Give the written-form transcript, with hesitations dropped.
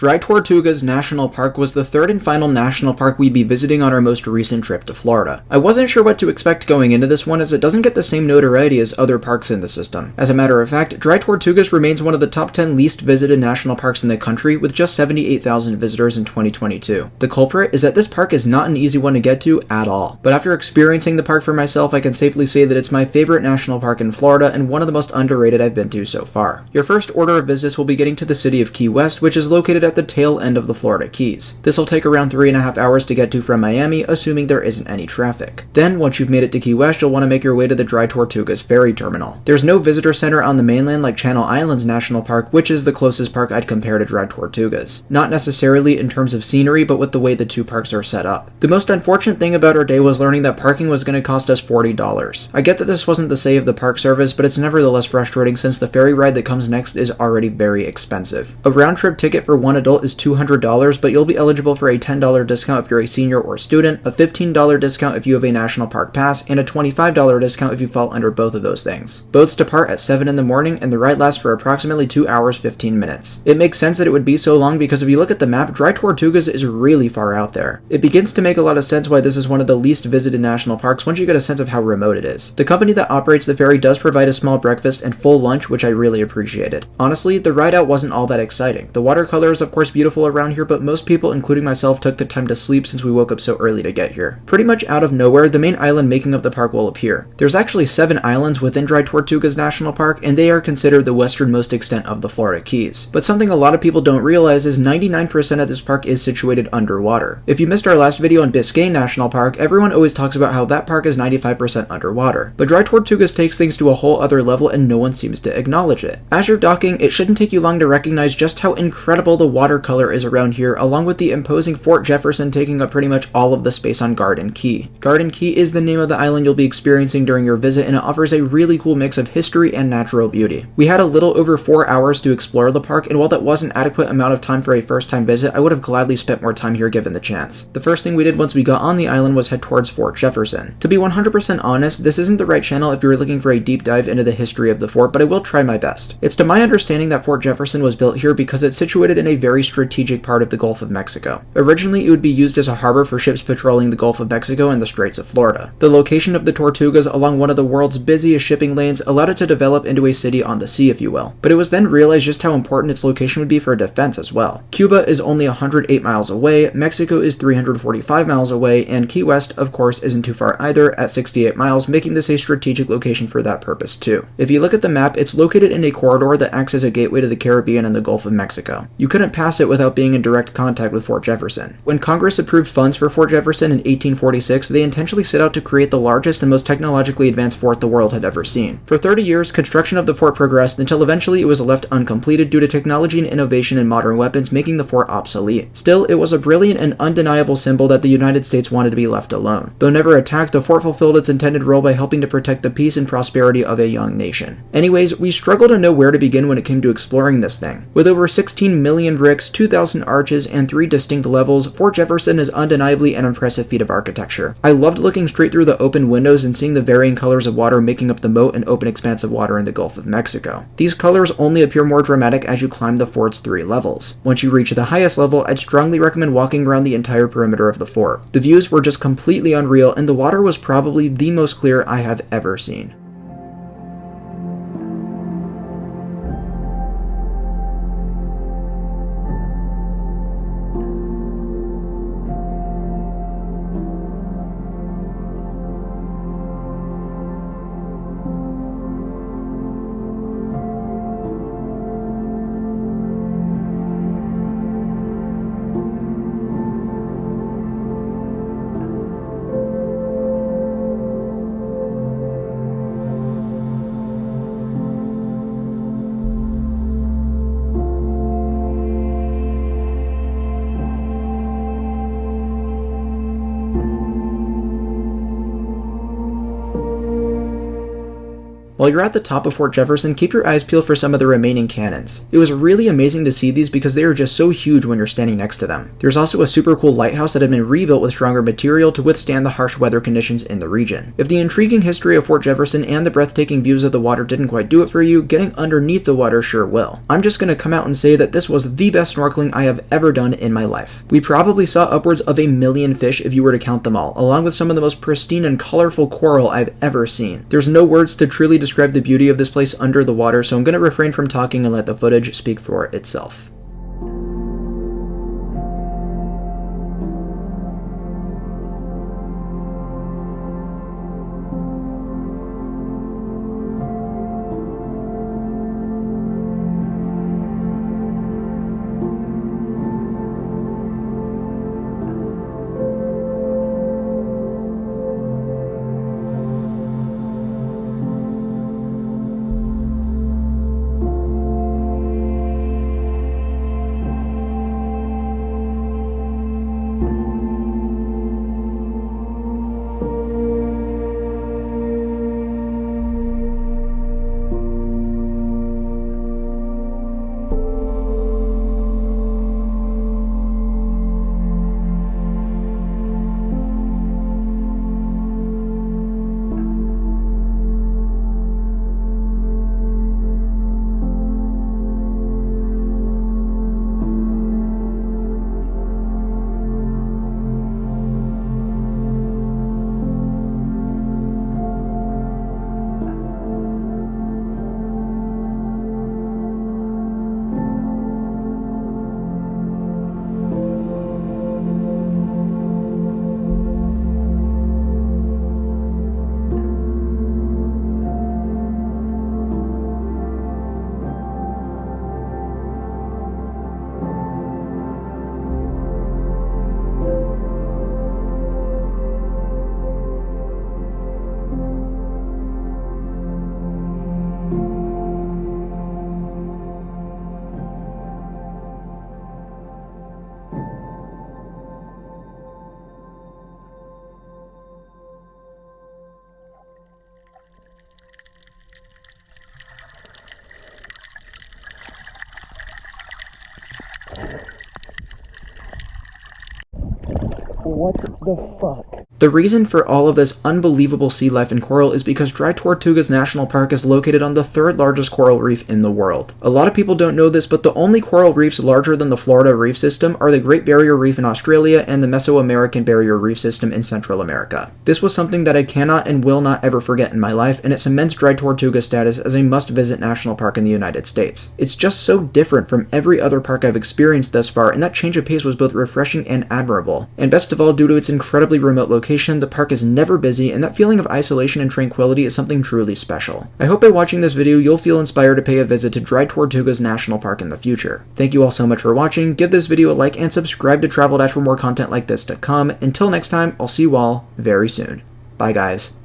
Dry Tortugas National Park was the third and final national park we'd be visiting on our most recent trip to Florida. I wasn't sure what to expect going into this one as it doesn't get the same notoriety as other parks in the system. As a matter of fact, Dry Tortugas remains one of the top 10 least visited national parks in the country with just 78,000 visitors in 2022. The culprit is that this park is not an easy one to get to at all, but after experiencing the park for myself, I can safely say that it's my favorite national park in Florida and one of the most underrated I've been to so far. Your first order of business will be getting to the city of Key West, which is located at the tail end of the Florida Keys. This will take around 3.5 hours to get to from Miami, assuming there isn't any traffic. Then, once you've made it to Key West, you'll want to make your way to the Dry Tortugas Ferry Terminal. There's no visitor center on the mainland like Channel Islands National Park, which is the closest park I'd compare to Dry Tortugas. Not necessarily in terms of scenery, but with the way the two parks are set up. The most unfortunate thing about our day was learning that parking was going to cost us $40. I get that this wasn't the say of the park service, but it's nevertheless frustrating since the ferry ride that comes next is already very expensive. A round-trip ticket for one adult is $200, but you'll be eligible for a $10 discount if you're a senior or student, a $15 discount if you have a national park pass, and a $25 discount if you fall under both of those things. Boats depart at 7 in the morning, and the ride lasts for approximately 2 hours 15 minutes. It makes sense that it would be so long because if you look at the map, Dry Tortugas is really far out there. It begins to make a lot of sense why this is one of the least visited national parks once you get a sense of how remote it is. The company that operates the ferry does provide a small breakfast and full lunch, which I really appreciated. Honestly, the ride out wasn't all that exciting. The watercolor is of course beautiful around here, but most people, including myself, took the time to sleep since we woke up so early to get here. Pretty much out of nowhere, the main island making up the park will appear. There's actually 7 islands within Dry Tortugas National Park, and they are considered the westernmost extent of the Florida Keys. But something a lot of people don't realize is 99% of this park is situated underwater. If you missed our last video on Biscayne National Park, everyone always talks about how that park is 95% underwater. But Dry Tortugas takes things to a whole other level and no one seems to acknowledge it. As you're docking, it shouldn't take you long to recognize just how incredible the watercolor is around here, along with the imposing Fort Jefferson taking up pretty much all of the space on Garden Key. Garden Key is the name of the island you'll be experiencing during your visit, and it offers a really cool mix of history and natural beauty. We had a little over 4 hours to explore the park, and while that was an adequate amount of time for a first-time visit, I would have gladly spent more time here given the chance. The first thing we did once we got on the island was head towards Fort Jefferson. To be 100% honest, this isn't the right channel if you're looking for a deep dive into the history of the fort, but I will try my best. It's to my understanding that Fort Jefferson was built here because it's situated in a very strategic part of the Gulf of Mexico. Originally, it would be used as a harbor for ships patrolling the Gulf of Mexico and the Straits of Florida. The location of the Tortugas along one of the world's busiest shipping lanes allowed it to develop into a city on the sea, if you will. But it was then realized just how important its location would be for defense as well. Cuba is only 108 miles away, Mexico is 345 miles away, and Key West, of course, isn't too far either at 68 miles, making this a strategic location for that purpose too. If you look at the map, it's located in a corridor that acts as a gateway to the Caribbean and the Gulf of Mexico. You couldn't pass it without being in direct contact with Fort Jefferson. When Congress approved funds for Fort Jefferson in 1846, they intentionally set out to create the largest and most technologically advanced fort the world had ever seen. For 30 years, construction of the fort progressed until eventually it was left uncompleted due to technology and innovation in modern weapons making the fort obsolete. Still, it was a brilliant and undeniable symbol that the United States wanted to be left alone. Though never attacked, the fort fulfilled its intended role by helping to protect the peace and prosperity of a young nation. Anyways, we struggle to know where to begin when it came to exploring this thing. With over 16 million bricks, 2,000 arches, and 3 distinct levels, Fort Jefferson is undeniably an impressive feat of architecture. I loved looking straight through the open windows and seeing the varying colors of water making up the moat and open expanse of water in the Gulf of Mexico. These colors only appear more dramatic as you climb the fort's 3 levels. Once you reach the highest level, I'd strongly recommend walking around the entire perimeter of the fort. The views were just completely unreal, and the water was probably the most clear I have ever seen. While you're at the top of Fort Jefferson, keep your eyes peeled for some of the remaining cannons. It was really amazing to see these because they are just so huge when you're standing next to them. There's also a super cool lighthouse that had been rebuilt with stronger material to withstand the harsh weather conditions in the region. If the intriguing history of Fort Jefferson and the breathtaking views of the water didn't quite do it for you, getting underneath the water sure will. I'm just gonna come out and say that this was the best snorkeling I have ever done in my life. We probably saw upwards of 1 million fish if you were to count them all, along with some of the most pristine and colorful coral I've ever seen. There's no words to truly describe the beauty of this place under the water, so I'm gonna refrain from talking and let the footage speak for itself. What the fuck? The reason for all of this unbelievable sea life and coral is because Dry Tortugas National Park is located on the 3rd largest coral reef in the world. A lot of people don't know this, but the only coral reefs larger than the Florida Reef System are the Great Barrier Reef in Australia and the Mesoamerican Barrier Reef System in Central America. This was something that I cannot and will not ever forget in my life, and it cements Dry Tortuga status as a must-visit national park in the United States. It's just so different from every other park I've experienced thus far, and that change of pace was both refreshing and admirable. And best of all, due to its incredibly remote location, the park is never busy, and that feeling of isolation and tranquility is something truly special. I hope by watching this video you'll feel inspired to pay a visit to Dry Tortugas National Park in the future. Thank you all so much for watching, give this video a like, and subscribe to Travel Dash for more content like this to come. Until next time, I'll see you all very soon. Bye guys.